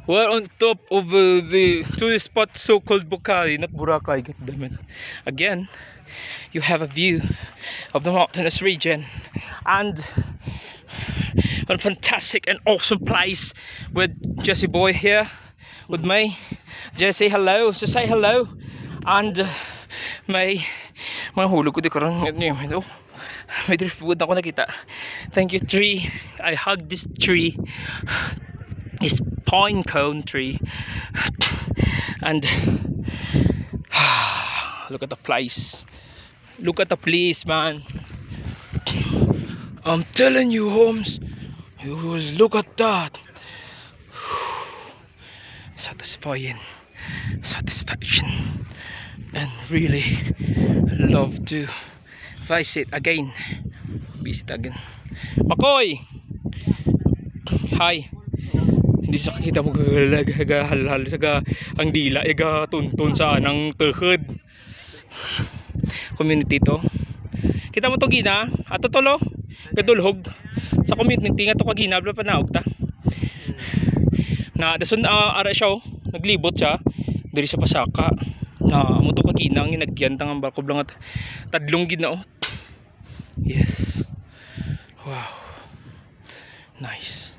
We're on top of the tourist spot so-called Bucari, not Boracay. God damn it. Again, you have a view of the mountainous region and a fantastic and awesome place with Jesse Boy here with me. Jesse, hello. So say hello. And may hulog ko di karang may driftwood ako nakita. Thank you, tree. I hug this tree. This pine cone tree. And look at the place. Look at the place, man. I'm telling you, Holmes. Look at that. Satisfying. Satisfaction. And really love to visit again. Makoy! Hi. Hindi sa kita mo gagahalhal sa ang dila tuntun sa anang tuhod. Community to. Kita mo to gina, ato tolo gadulhog sa community nga to kagina bla panaog ta. Na dason ara siya naglibot siya diri sa pasaka. Na amo to kagina ang ginagyan tang barko lang at tadlong gina. Yes. Wow. Nice.